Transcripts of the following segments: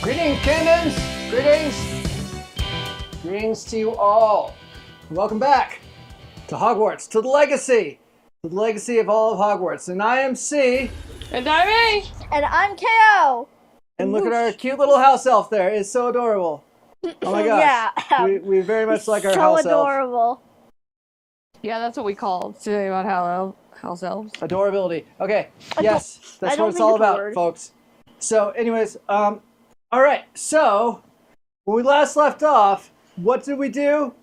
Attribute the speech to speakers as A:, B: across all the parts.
A: Greetings, Candans! Greetings! Greetings to you all. Welcome back to Hogwarts, to the Legacy! To the Legacy of all of Hogwarts. And I am C.
B: And I'm A.
C: And I'm KO.
A: And look at our cute little house elf there. It's so adorable. Oh my gosh.
C: Yeah.
A: We very much like our house
C: So
A: elf.
C: adorable.
B: Yeah, that's what we call today about house elves.
A: Adorability. Okay, yes, that's
C: I
A: what
C: don't
A: it's
C: think
A: all
C: it's a
A: about,
C: word.
A: folks. So, anyways, all right. So, when we last left off, what did we do?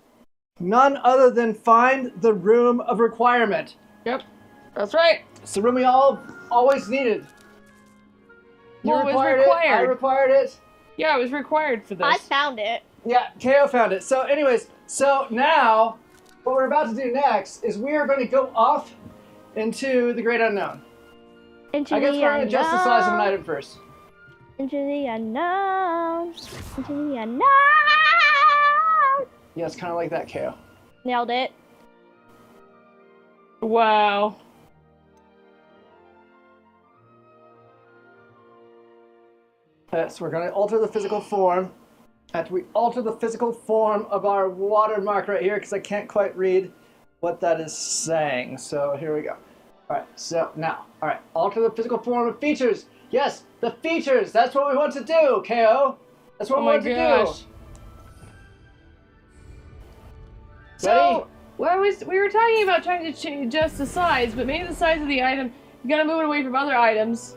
A: None other than find the room of requirement.
B: Yep, that's right.
A: It's the room we all always needed. You
B: Well, it was
A: required
B: required.
A: it. I required it.
B: Yeah, it was required for this.
C: I found it.
A: Yeah, KO found it. So, anyways, so now what we're about to do next is we are going to go off into the great unknown.
C: Into
A: I guess
C: the
A: we're going to adjust the size of an
C: unknown.
A: item first.
C: Into the unknown. Into the unknown.
A: Yeah, it's kind of like that, KO.
C: Nailed it.
B: Wow.
A: So we're going to alter the physical form. After we alter the physical form of our watermark right here, because I can't quite read what that is saying. So here we go. All right, so now, all right, alter the physical form of features. Yes, the features. That's what we want to do, KO. That's what we want to do.
B: So, we were talking about trying to adjust the size, but maybe the size of the item, you gotta move it away from other items.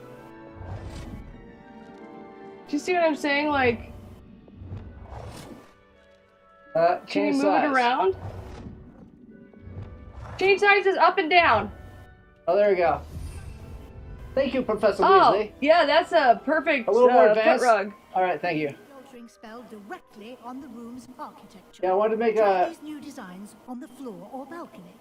B: Do you see what I'm saying? Like, can you
A: Change
B: move
A: size.
B: it around? Change sizes up and down.
A: Oh, there we go. Thank you, Professor
B: Oh,
A: Weasley.
B: yeah, that's a perfect
A: A little more
B: foot
A: advanced.
B: rug.
A: All right, thank you.
D: Altering spell directly on the room's architecture.
A: Yeah, I wanted to make
D: Try
A: a,
D: these new designs on the floor or balcony.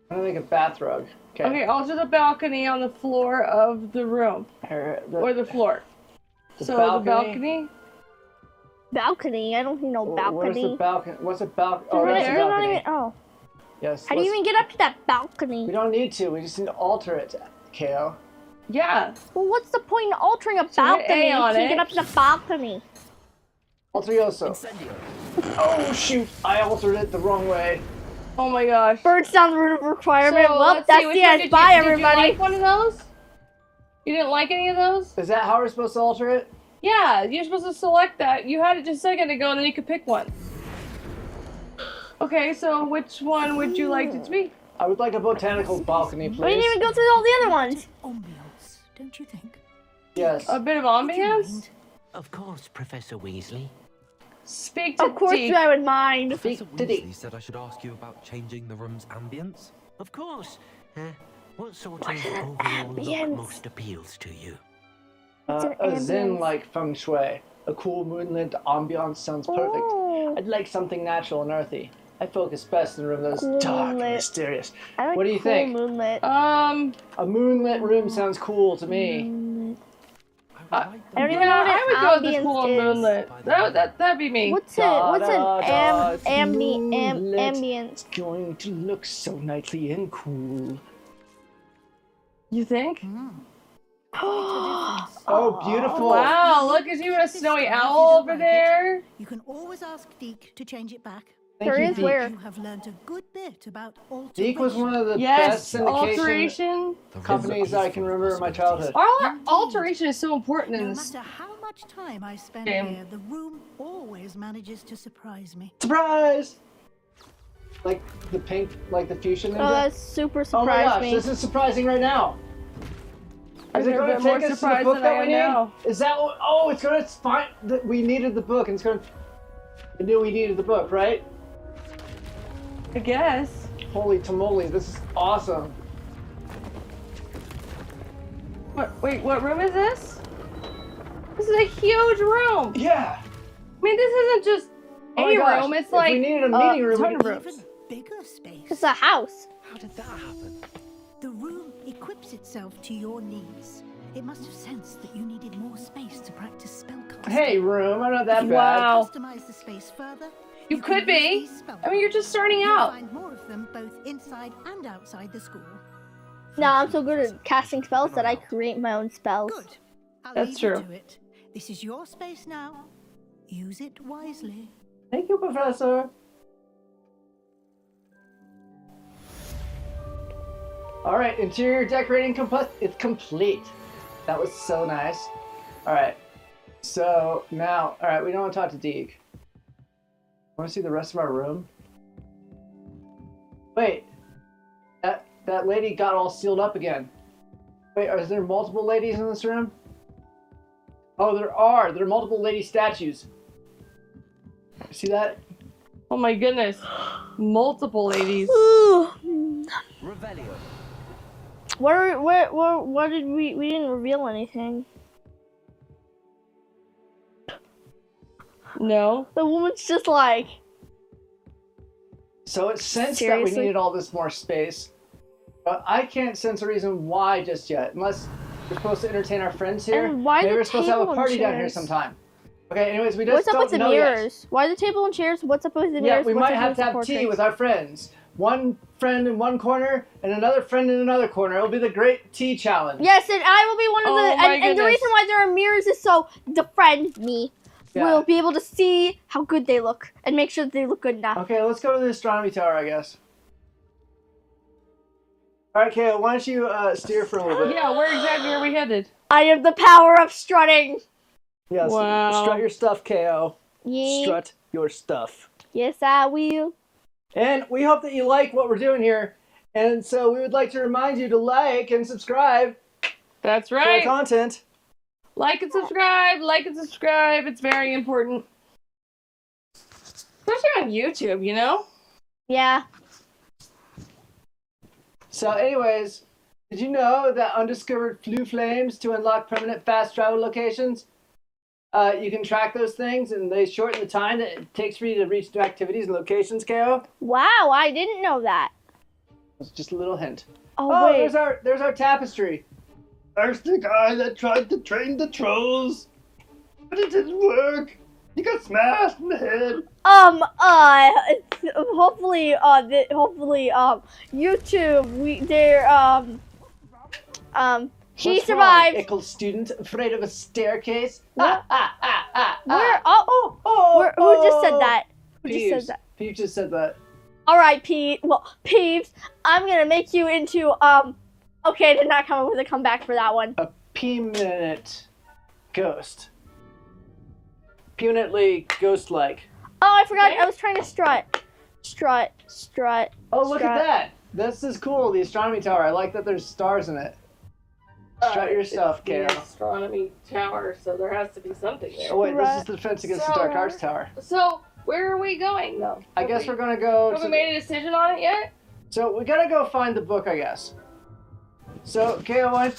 A: I want to make a bath rug. Okay.
B: Okay, alter the balcony on the floor of the room.
A: Here,
B: Or the floor.
A: the
B: So
A: balcony.
B: the balcony?
C: Balcony. I don't see no
A: Where's the
C: balcony.
A: balcony? What's a balcony? Oh,
C: There's
A: that's a
C: not
A: balcony.
C: even- oh.
A: Yes.
C: How do you even get up to that balcony?
A: We don't need to. We just need to alter it, KO.
B: Yeah.
C: Well, what's the point in altering a
B: hit A
C: balcony
B: on
C: to
B: it.
C: get up to the balcony?
A: Alterioso. Oh, shoot. I altered it the wrong way.
B: Oh my gosh.
C: Birds down the room of requirement.
B: So,
C: Well,
B: let's
C: that's
B: see, which
C: the
B: one
C: end.
B: did
C: Bye,
B: you
C: everybody.
B: like one of those? You didn't like any of those?
A: Is that how we're supposed to alter it?
B: Yeah, you're supposed to select that. You had it just a second ago, and then you could pick one. Okay, so which one would you like it to be?
A: I would like a botanical balcony,
C: We
A: please.
C: didn't even go through all the other ones.
D: Ambiance, don't you think?
A: Yes.
B: A bit of
D: Would you
B: ambience?
D: mind?
E: Of course, Professor Weasley.
B: Speak to
C: Of course,
B: Deke.
C: I would mind.
F: Professor
A: Did he?
F: Weasley said I should ask you about changing the room's ambience.
E: Of course. What sort of overall look
C: ambience?
E: most appeals to you?
C: It's an
A: A
C: ambience.
A: zen-like feng shui. A cool moonlit ambiance sounds perfect.
C: Oh.
A: I'd like something natural and earthy. I focus best in a room that's
C: Cool
A: dark and
C: moonlit.
A: mysterious.
C: I like
A: What do you
C: cool
A: think?
C: Moonlit.
A: A moonlit room sounds cool to me.
C: Moonlit.
F: I would like
C: I don't
F: them
C: even know what
B: I would go with the
C: ambience
B: cool
C: is.
B: moonlit. That'd be me.
C: What's an
A: It's moonlit.
C: ambience?
A: It's going to look so nightly and cool.
B: You think?
A: Oh, beautiful.
B: Wow, look at you, a snowy owl over there.
D: You can always ask Deke to change it back.
A: Thank
C: There
A: you,
C: is
A: Deke.
C: where.
D: You have learned a good bit about alteration.
A: Deke was one of the
B: Yes,
A: best syndication
B: alteration.
F: The room's
A: companies I can
F: peaceful
A: remember in my
F: possibilities.
A: childhood.
B: Alteration is so important in
D: No
B: this.
D: matter how much time I spend
B: Game.
D: here, the room always manages to surprise me.
A: Surprise! Like the pink, like the fuchsia ninja.
C: Oh, that super
A: Oh my
C: surprised
A: gosh,
C: me.
A: this is surprising right now. Is
B: I've
A: it
B: never
A: going
B: been
A: to
B: more
A: take us to the
B: surprised
A: book
B: than
A: that
B: I
A: we
B: am
A: need?
B: now.
A: Is that what? Oh, it's going to find that we needed the book, and it's going to. I knew we needed the book, right?
B: I guess.
A: Holy tamale, this is awesome.
B: Wait, what room is this? This is a huge room.
A: Yeah.
B: I mean, this isn't just
A: Oh my
B: a
A: gosh,
B: room. It's
A: if
B: like
A: we needed a meeting room,
B: ton
A: we
B: of
A: could-
B: rooms.
D: Even bigger space.
C: It's a house.
F: How did that happen?
D: The room equips itself to your needs. It must have sensed that you needed more space to practice spellcasting.
A: Hey, room, I'm not that bad.
B: Wow.
D: Customize the space further.
B: You could
D: can
B: be.
D: use these spell
B: I mean, you're just starting
D: You'll
B: out.
D: find more of them both inside and outside the school.
C: No, I'm so good at casting spells that I create my own spells.
D: Good. I'll
B: That's
D: leave you
B: true.
D: to it. This is your space now. Use it wisely.
A: Thank you, Professor. All right, interior decorating it's complete. That was so nice. All right, so now, all right, we don't want to talk to Deke. Want to see the rest of our room? Wait, that lady got all sealed up again. Wait, is there multiple ladies in this room? Oh, there are. There are multiple lady statues. See that?
B: Oh my goodness. Multiple ladies.
E: Revelio.
C: What did we didn't reveal anything.
B: No.
C: The woman's just like,
A: So it sensed that
C: Seriously?
A: we needed all this more space. But I can't sense a reason why just yet. Unless we're supposed to entertain our friends here.
C: And why
A: Maybe
C: the
A: we're supposed to have a
C: table and
A: party down here
C: chairs?
A: sometime. Okay, anyways, we just
C: what's up
A: don't
C: with the
A: know yet.
C: mirrors? Why the table and chairs? What's up with the mirrors?
A: Yeah, we
C: What's
A: might
C: up
A: have
C: with
A: to
C: the
A: have tea
C: portraits?
A: with our friends. One friend in one corner and another friend in another corner. It'll be the great tea challenge.
C: Yes, and I will be one of
B: Oh
C: the.
B: my
C: And the
B: goodness.
C: reason why there are mirrors is so the friend, me,
A: Yeah.
C: will be able to see how good they look and make sure that they look good enough.
A: Okay, let's go to the astronomy tower, I guess. All right, Kayla, why don't you steer for a little bit?
B: Yeah, where exactly are we headed?
C: I have the power of strutting.
A: Yes.
B: Wow.
A: Strut your stuff, KO.
C: Yeah.
A: Strut your stuff.
C: Yes, I will.
A: And we hope that you like what we're doing here. And so we would like to remind you to like and subscribe
B: That's
A: to our
B: right.
A: content.
B: Like and subscribe. Like and subscribe. It's very important. Especially on YouTube, you know?
C: Yeah.
A: So anyways, did you know that undiscovered flue flames to unlock permanent fast travel locations? You can track those things and they shorten the time that it takes for you to reach new activities and locations, KO.
C: Wow, I didn't know that.
A: It's just a little hint.
C: Oh,
A: Oh,
C: wait.
A: there's our tapestry. There's the guy that tried to train the trolls, but it didn't work. He got smashed in the head.
C: Hopefully, YouTube, she
A: What's
C: survived.
A: wrong, ickle student afraid of a staircase?
C: What?
A: Where?
C: Who just said that? Who just said that?
A: Peeves just said that.
C: All right, Pete. Well, Peeves, I'm gonna make you into Okay, I did not come up with a comeback for that one.
A: A P-minute ghost. Punitly ghost-like.
C: Oh, I forgot. I was trying to strut.
A: Oh, look
C: strut.
A: at that. This is cool, the astronomy tower. I like that there's stars in it. Strut your stuff,
B: The
A: Kale.
B: astronomy tower, so there has to be something there.
A: Oh wait, this
C: Right.
A: is the defense against the dark arts tower.
B: So, where are we going, though?
A: I guess we're gonna go
B: Have
A: to...
B: we made a decision on it yet?
A: So we gotta go find the book, I guess. So, Kale, why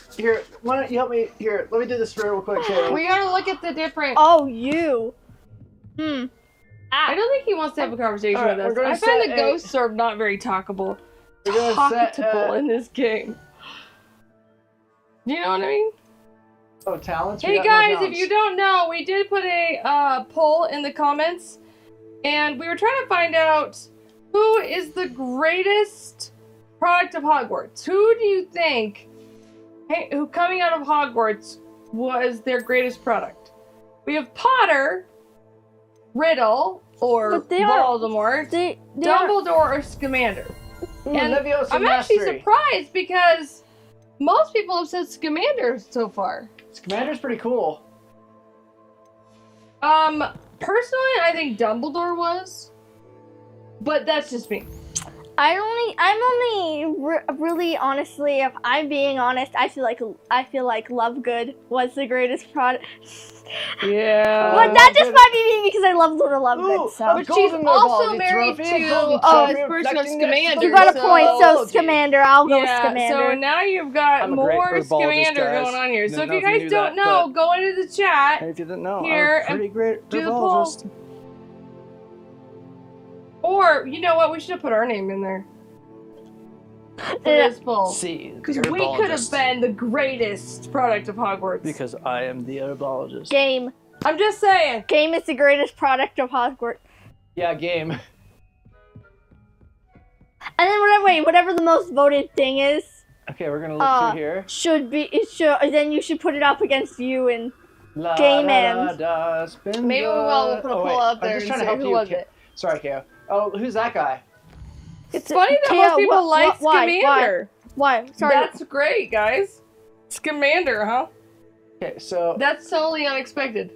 A: don't you help me? Here, let me do this real quick, Kale.
B: We gotta look at the different...
C: Oh, you.
B: I don't think he wants to have a conversation
A: Alright,
B: with
A: we're
B: us.
A: gonna
B: I find
A: set
B: the
A: a-
B: ghosts are not very talkable.
A: We're gonna set,
B: Talkable in this game. You know what I mean?
A: Oh, talents? We
B: Hey
A: got more
B: guys, if
A: talents.
B: you don't know, we did put a poll in the comments, and we were trying to find out who is the greatest product of Hogwarts. Who do you think, who coming out of Hogwarts was their greatest product? We have Potter, Riddle, or
C: But they are-
B: Voldemort,
C: They are-
B: Dumbledore, or Scamander.
A: Ooh,
B: and
A: Leviosa
B: I'm actually
A: mastery.
B: surprised because most people have said Scamander so far.
A: Commander's pretty cool.
B: Personally, I think Dumbledore was, but that's just me.
C: I'm only really honestly, if I'm being honest, I feel like Lovegood was the greatest product.
B: Yeah.
C: But that just might be me because I love Lord Lovegood.
A: Ooh,
C: So
A: a
B: But she's
A: golden
B: also
A: Vivaldi
B: married
A: trophy,
B: to
A: golden
B: a
A: trophy
B: person of
A: reflecting the
B: Scamander.
C: you got a
B: so-
C: point. So
A: Vivaldi.
C: Scamander, I'll go
B: Yeah,
C: Scamander.
B: so now you've got
A: I'm a great
B: more
A: herbologist,
B: Scamander
A: guys.
B: going on here. So
A: Didn't
B: if you
A: know if you
B: guys
A: knew
B: don't
A: that,
B: know,
A: but-
B: go into the chat.
A: Hey, if you didn't know,
B: Here,
A: I'm a pretty great
B: do the poll.
A: herbologist.
B: Or, you know what, we should have put our name in there. for this poll.
A: C.
B: Because we could have been the greatest product of Hogwarts.
A: Because I am the herbologist.
C: Game.
B: I'm just saying.
C: Game is the greatest product of Hogwarts.
A: Yeah, game.
C: And then whatever the most voted thing is,
A: Okay, we're gonna look through here.
C: then you should put it up against you and
A: La,
C: Game
A: da,
C: ends.
A: da, spin
B: Maybe
A: the-
B: we'll put a poll up there
A: I'm just
B: and
A: trying to
B: say
A: help
B: who
A: you.
B: was it.
A: Sorry, Ko. Oh, who's that guy?
B: It's funny that
C: Kale,
B: most people like
C: why?
B: Scamander.
C: Why? Sorry.
B: That's great, guys. Scamander, huh?
A: Okay, so
B: That's totally unexpected.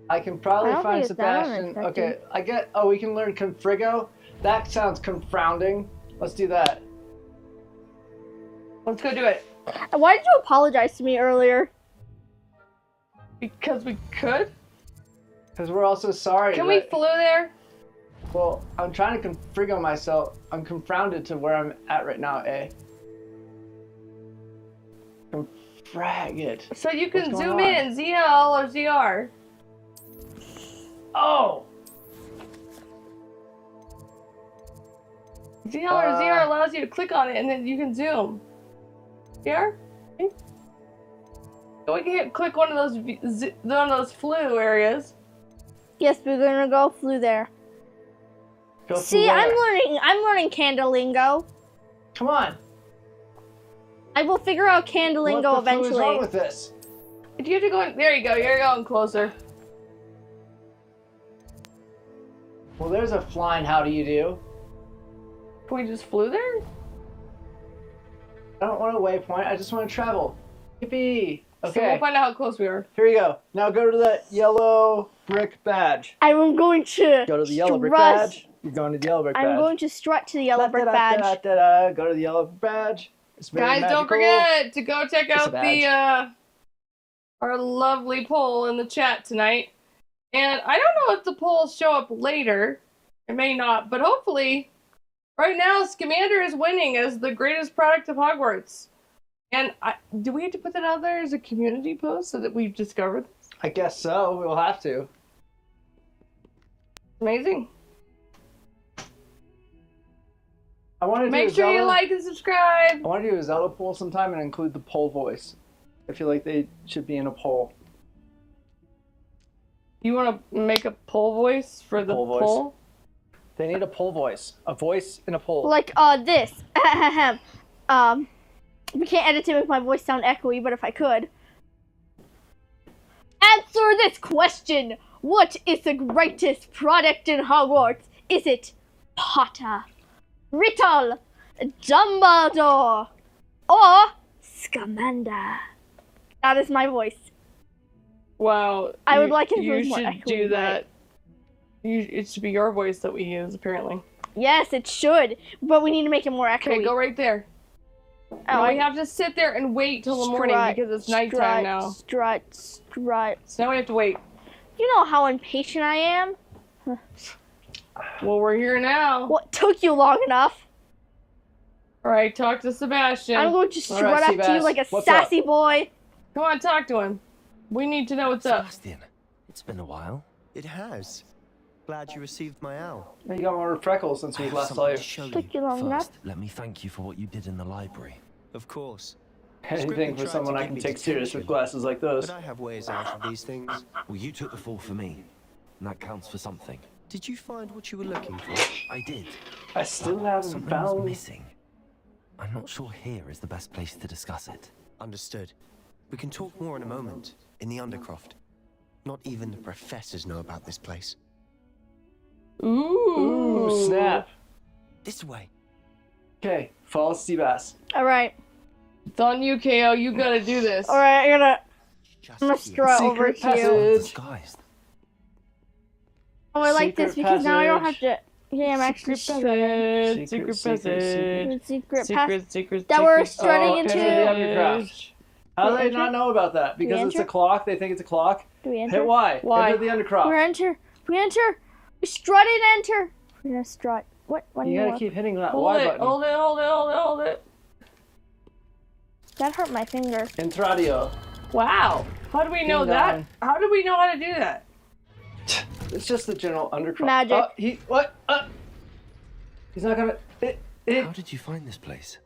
A: I can probably
C: I don't
A: find
C: think it's that
A: Sebastian.
C: unexpected.
A: Okay, I get. Oh, we can learn Confrigo. That sounds confounding. Let's do that.
B: Let's go do it.
C: Why did you apologize to me earlier?
B: Because we could?
A: Because we're also sorry.
B: Can we
A: that-
B: flew there?
A: Well, I'm trying to Confrigo myself. I'm confounded to where I'm at right now, eh? Confrag it.
B: So you
A: What's
B: can
A: going
B: zoom
A: on?
B: in, ZL or ZR.
A: Oh!
B: ZL or ZR allows you to click on it and then you can zoom. ZR? So we can click one of those flu areas.
C: Yes, we're gonna go flew there.
A: Go
C: See,
A: through
C: I'm
A: where?
C: learning CandA lingo.
A: Come on.
C: I will figure out CandA lingo
A: What the flu is
C: eventually.
A: wrong with this?
B: If you have to go in, there you go, you're going closer.
A: Well, there's a flying how do you do.
B: Can we just flew there?
A: I don't want a waypoint. I just want to travel. Yippee!
B: So
A: Okay,
B: we'll find out how close we are.
A: here we go. Now go to the yellow brick badge.
C: I'm going to
A: Go to the yellow brick
C: strut-
A: badge. You're going to the yellow brick badge.
C: I'm going to strut to the yellow brick badge.
A: Go to the yellow badge. It's very
B: Guys, don't
A: magical.
B: forget to go check
A: It's a
B: out the our lovely poll in the chat tonight. And I don't know if the polls show up later. It may not, but hopefully right now Scamander is winning as the greatest product of Hogwarts. And do we have to put that out there as a community post so that we've discovered this?
A: I guess so. We'll have to.
B: Amazing.
A: I want to
B: Make
A: do
B: sure
A: a
B: you
A: Zelda,
B: like and subscribe.
A: I want to do a Zelda poll sometime and include the poll voice. I feel like they should be in a poll.
B: You want to make a poll voice for the
A: Poll voice.
B: poll?
A: They need a poll voice. A voice in a poll.
C: Like this. We can't edit to make my voice sound echoey, but if I could. Answer this question. What is the greatest product in Hogwarts? Is it Potter, Riddle, Dumbledore, or Scamander? That is my voice.
B: Wow.
C: I would like it if it
B: You
C: was more
B: should
C: echoey,
B: do
C: but-
B: that. It should be your voice that we use, apparently.
C: Yes, it should, but we need to make it more echoey.
B: Okay, go right there. Now we have to sit there and wait till the morning because it's nighttime now.
C: Strut.
B: So now we have to wait.
C: You know how impatient I am?
B: Well, we're here now.
C: What took you long enough?
B: All right, talk to Sebastian.
C: I'm going to
A: All
C: strut
A: right,
C: up to you
A: Seabass,
C: like a
A: what's
C: sassy boy.
B: Come on, talk to him. We need to know what's up.
F: Sebastian, it's been a while.
G: It has. Glad you received my owl.
A: You got more freckles since
F: I
A: we
F: have
A: last saw
F: something
A: you.
F: to show
C: Took
F: you.
C: you long enough.
F: First, let me thank you for what you did in the library.
G: Of course.
A: Anything
G: Scribbling
A: for
G: tried
A: someone
G: to
A: I
G: get
A: can
G: me
A: take serious with
G: detention,
A: glasses like those.
G: But I have ways out of these things.
F: Well, you took the fall for me, and that counts for something.
G: Did you find what you were looking for?
F: I did.
A: I still haven't
F: Something was
A: found.
F: missing. I'm not sure here is the best place to discuss it.
G: Understood. We can talk more in a moment, in the undercroft. Not even the professors know about this place.
A: Ooh, snap.
G: This way.
A: Okay, follow Seabass.
C: All right.
B: It's on you, KO. You gotta do this.
C: All right. I'm
G: Just
C: gonna
G: here.
C: strut over
A: Secret
C: to you.
A: passage.
F: Disguised.
C: Oh, I like this
A: Secret
C: because now I don't have
A: passage.
C: to. Yeah, I'm actually
B: Secret
C: strutting.
B: passage. Secret
A: Secret,
B: passage.
C: Secret pass.
B: Secret.
C: That we're
B: secret
C: strutting
A: Oh,
C: into.
A: enter the undercroft. How do they
C: enter?
A: not know about that?
C: we
A: Because it's a
C: enter?
A: clock. They think it's a clock.
C: Do we enter?
A: Hit Y.
B: Y.
A: Enter the undercroft.
C: We enter. We enter. We strut and enter. We're gonna strut. What? One
A: You gotta
C: more.
A: keep hitting that
B: Hold
A: Y
B: it,
A: button.
B: hold it, hold it, hold it, hold it.
C: That hurt my finger.
A: Entradio.
B: Wow. How do we know
A: Ding
B: that?
A: dong.
B: How do we know how to do that?
A: It's just the general undercroft.
C: Magic.
A: What? He's not gonna.
F: How did you find this place?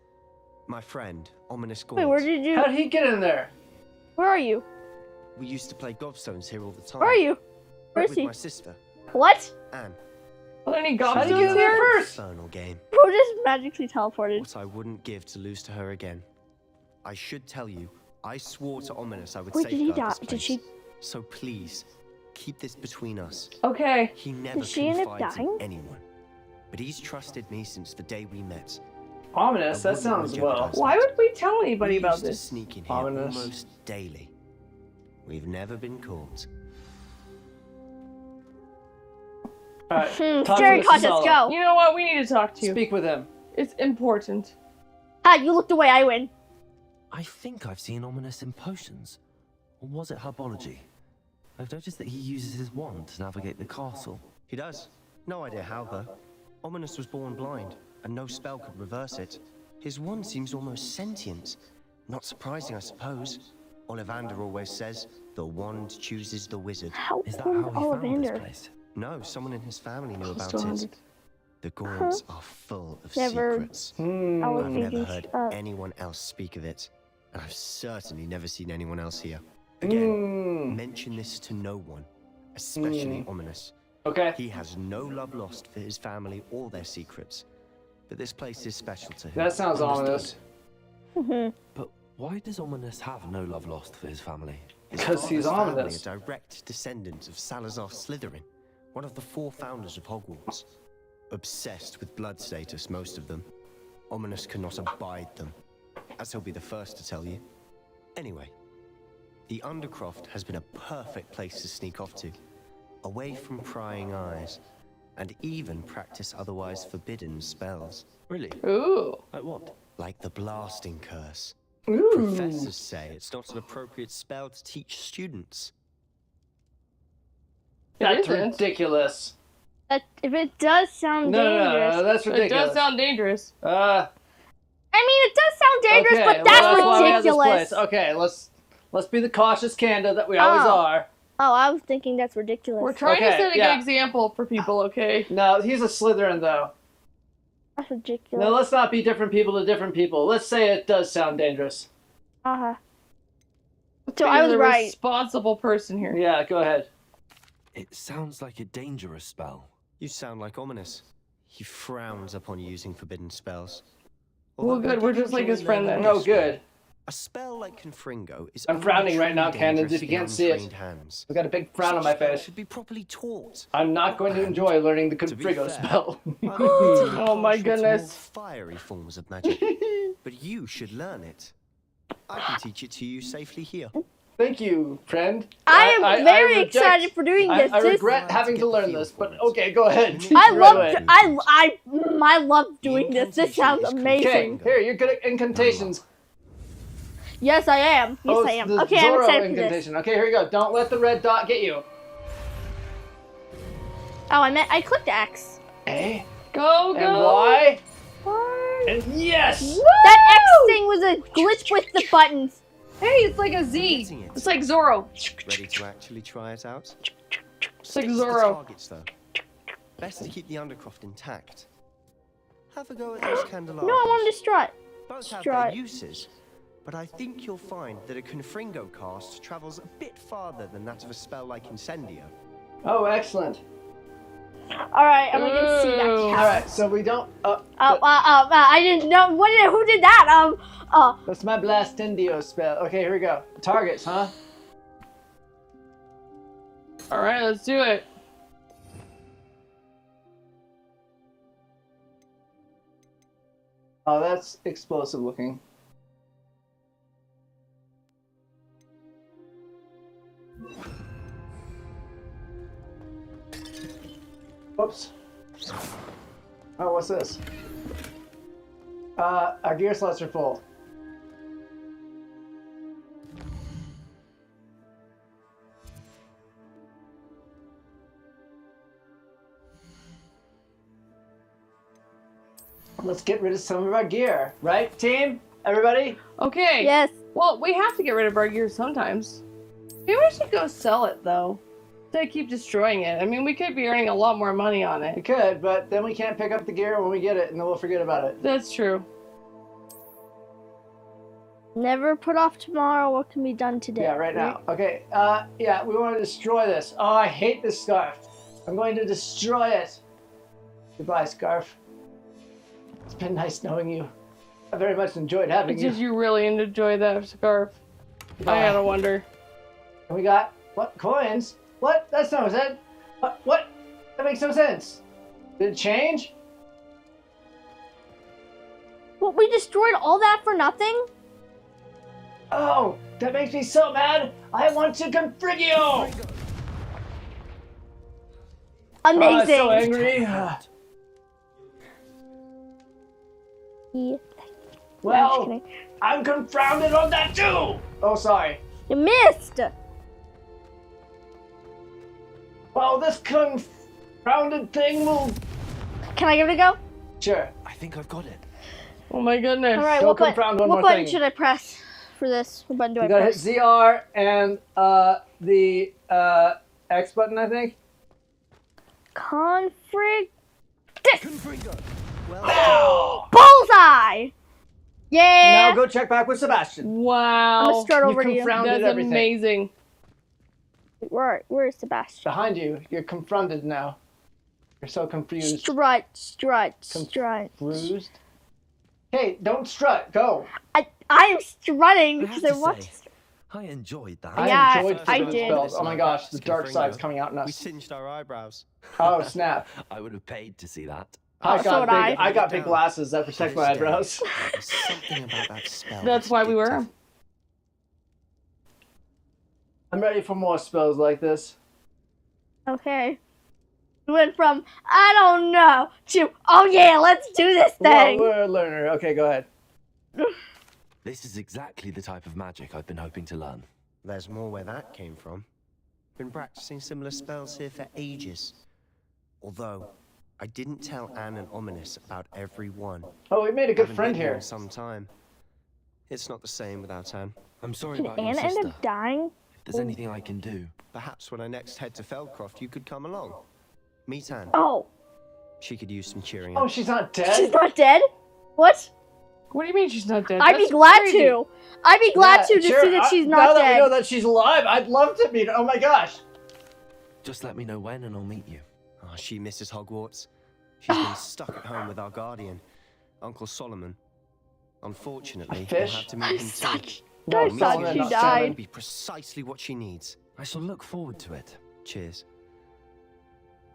G: My friend, Ominis
C: Wait, where did you?
A: How did he get in there?
C: Where are you?
G: We used to play gobstones here all the time.
C: Where are you? Where is
G: With
C: he?
G: my sister,
C: What?
G: Anne.
B: Are there any
A: How did he get
B: gobstones
A: in there
B: here?
A: first?
G: Infernal game.
C: Bro just magically teleported.
G: What I wouldn't give to lose to her again. I should tell you, I swore to Ominis I would
C: Wait, did he
G: safeguard
C: die?
G: this
C: Did
G: place.
C: she?
G: So please, keep this between us.
B: Okay.
G: He never
C: she end up
G: confides in
C: dying?
G: anyone. But he's trusted me since the day we met.
A: Ominous.
G: I
A: That
G: wouldn't
A: sounds
G: want to
A: well.
G: jeopardize
B: Why
G: that.
B: would we tell anybody
G: We
B: about
G: used to
B: this?
G: sneak in here
A: Ominous.
G: almost daily. We've never been caught.
A: All right. talk
C: Scary
A: to
C: caught,
A: Mr.
C: let's
A: Solo.
C: go.
B: You know what? We need to talk to you.
A: Speak with him.
B: It's important.
C: Ah, you looked away, I win.
F: I think I've seen Ominis in potions. Or was it herbology? I've noticed that he uses his wand to navigate the castle.
G: He does. No idea how, though. Ominis was born blind, and no spell could reverse it. His wand seems almost sentient. Not surprising, I suppose. Ollivander always says, the wand chooses the wizard.
C: How
F: Is that
C: old
F: how he found this
C: Ollivander?
F: place?
G: No, someone in his family knew about
B: Still
G: it.
B: haunted.
G: The Gaunts are full of
C: Never-
G: secrets. I've
C: Ollivander,
G: never heard
C: uh,
G: anyone else speak of it, and I've certainly never seen anyone else here. Again, mention this to no one, especially Ominis.
A: Okay.
G: He has no love lost for his family or their secrets, but this place is special to him.
A: That sounds ominous.
F: But why does Ominis have no love lost for his family?
G: His
A: Because he's
G: father's family
A: ominous.
G: are direct descendants of Salazar Slytherin, one of the 4 founders of Hogwarts. Obsessed with blood status, most of them. Ominis cannot abide them, as he'll be the first to tell you. Anyway, the Undercroft has been a perfect place to sneak off to, away from prying eyes, and even practice otherwise forbidden spells,
F: Really?
B: Ooh.
F: Like what?
G: like the blasting curse.
A: Ooh.
G: Professors say it's not an appropriate spell to teach students.
A: That's
B: It isn't.
A: ridiculous.
C: If it does sound dangerous.
A: No, that's
B: It
A: ridiculous.
B: does sound dangerous.
C: I mean, it does sound dangerous,
A: okay,
C: but
A: well,
C: that's
A: why we have this
C: ridiculous.
A: place. Okay, let's be the cautious CandA that we always
C: Oh.
A: are.
C: Oh, I was thinking that's ridiculous.
B: We're trying to
A: Okay,
B: set a
A: yeah.
B: good example for people, okay?
A: No, he's a Slytherin though.
C: That's ridiculous.
A: No, let's not be different people to different people. Let's say it does sound dangerous.
C: So
B: Be
C: I was
B: the
C: right.
B: responsible person here.
A: Yeah, go ahead.
F: It sounds like a dangerous spell.
G: You sound like Ominis. He frowns upon using forbidden spells.
B: Well,
G: Although
B: good,
G: I
B: we're
G: did
B: just like
G: enjoy
B: his friend
G: learning
B: then.
A: No
G: this spell.
A: good.
G: A spell like Confringo is
A: I'm
G: only
A: frowning right now,
G: truly
A: Candace,
G: dangerous
A: if you can't
G: in
A: see it.
G: untrained hands.
A: I've got a big frown on my
G: Such spells
A: face.
G: should be properly taught.
A: I'm not going to enjoy learning the
G: To be
A: Confrigo
G: fair,
A: spell.
B: Oh my
G: partial to more
B: goodness.
G: fiery forms of magic, but you should learn it. I can teach it to you safely here.
A: Thank you, friend.
C: I am very
A: reject-
C: excited for doing this.
A: I
C: This-
A: regret having to learn this, but okay, go ahead.
C: I
A: Right
C: love
A: away.
C: I love doing this. This sounds
G: Incantation is
C: amazing.
A: Okay, here, you're good at incantations.
C: Yes, I am. Yes,
A: Oh,
C: I
A: it's
C: am.
A: the
C: Okay, I'm
A: Zorro
C: excited for this.
A: incantation. Okay, here we go. Don't let the red dot get you.
C: Oh, I clicked X.
A: A
B: Go,
A: and
B: go!
A: Y
C: What?
A: and yes.
C: That X thing was a glitch with the buttons.
B: Hey, it's like a Z.
G: Getting it.
B: It's like Zorro.
G: Ready to actually try it out?
B: It's like
G: Stick to the
B: Zorro.
G: targets, though. Best to keep the Undercroft intact. Have a go at those candelabras.
C: No, I wanted to strut.
G: Both have
C: strut.
G: their uses, but I think you'll find that a Confringo cast travels a bit farther than that of a spell like Incendio.
A: Oh, excellent.
C: All right, I'm gonna see that.
B: Ooh.
A: All right, so we don't.
C: I didn't know. Who did that?
A: That's my Blastendio spell. Okay, here we go. Targets, huh?
B: All right, let's do it.
A: Oh, that's explosive looking. Oops. Oh, what's this? Our gear slots are full. Let's get rid of some of our gear, right, team? Everybody?
B: Okay.
C: yes.
B: Well, we have to get rid of our gear sometimes. Maybe we should go sell it, though. They keep destroying it. I mean, we could be earning a lot more money on
A: We
B: it.
A: could, but then we can't pick up the gear when we get it, and then we'll forget about it.
B: That's true.
C: Never put off tomorrow what can be done today.
A: Yeah, right now. Okay, yeah, we want to destroy this. Oh, I hate this scarf. I'm going to destroy it. Goodbye, scarf. It's been nice knowing you. I very much enjoyed having you.
B: Did you really enjoy that scarf? I gotta wonder.
A: And we got, what, coins? What? That's no sense. What? That makes no sense. Did it change?
C: What, we destroyed all that for nothing?
A: Oh, that makes me so mad. I want to confrig you.
C: Amazing.
A: I'm so angry.
C: Yeah.
A: Well,
C: kidding.
A: I'm confounded on that too. Oh, sorry.
C: You missed!
A: Well, this confounded thing will...
C: Can I give it a go?
A: Sure.
F: I think I've got it.
B: Oh my goodness.
C: Alright,
A: Don't
C: what
A: confound one more
C: button
A: thing.
C: should I press for this? What button do I
A: You gotta hit
C: press?
A: ZR and the X button, I think.
C: Confrig... This!
A: Now
C: Bullseye! Yeah!
A: go check back with Sebastian.
C: I'm
B: Wow.
C: gonna start
A: You
C: over to you.
A: confronted
B: That's
A: everything.
B: amazing.
C: Where is Sebastian?
A: Behind you, you're confronted now. You're so confused.
C: Strut.
A: Bruised. Hey, don't strut. Go.
C: I'm strutting
F: I
C: because
F: have
C: I
F: to
C: want
F: say,
C: to.
F: I enjoyed that.
C: Yeah,
A: I enjoyed
C: I
A: forbidden
C: did.
A: spells. Oh my gosh, the
G: Skip
A: dark
G: Ringo.
A: side's coming out in
G: We
A: us.
G: singed our eyebrows.
A: Oh snap!
F: I would have paid to see that.
A: I
C: so
A: got
C: would
A: big.
C: I.
A: I got big glasses that protect my
G: To this day,
A: eyebrows.
G: There's something about that spell.
B: That's why we were.
A: I'm ready for more spells like this.
C: Okay. We went from, I don't know, to, oh yeah, let's do this
A: Well,
C: thing.
A: we're a learner. Okay, go ahead.
F: This is exactly the type of magic I've been hoping to learn.
G: There's more where that came from. Been practicing similar spells here for ages. Although, I didn't tell Anne and Ominis about every one.
A: Oh, we made a good
G: Haven't
A: friend
G: been here
A: here.
G: in some time. It's not the same without Anne.
F: I'm sorry
C: Did
F: about your
C: Anna end
F: sister.
C: up dying?
F: If there's anything I can do,
G: Perhaps when I next head to Feldcroft, you could come along. Meet Anne.
C: Oh,
G: She could use some cheering
A: Oh,
G: up.
A: she's not
C: she's
A: dead.
C: not dead? What?
B: What do you mean she's not dead?
C: I'd be
B: That's
C: glad
B: crazy.
C: to. I'd be glad to
A: sure.
C: see that she's
A: Now
C: not
A: that we know
C: dead.
A: that she's alive, I'd love to meet her. Oh my gosh.
F: just let me know when and I'll meet you.
G: Oh, she misses Hogwarts. She's been stuck at home with our guardian, Uncle Solomon. Unfortunately, we'll
A: fish?
G: have to meet him
C: Suck.
G: too.
A: No,
C: I
G: Meeting
C: thought
A: Solomon,
C: she
G: him
A: not
G: soon
C: died.
G: will be precisely what she needs.
F: I shall look forward to it.
G: Cheers.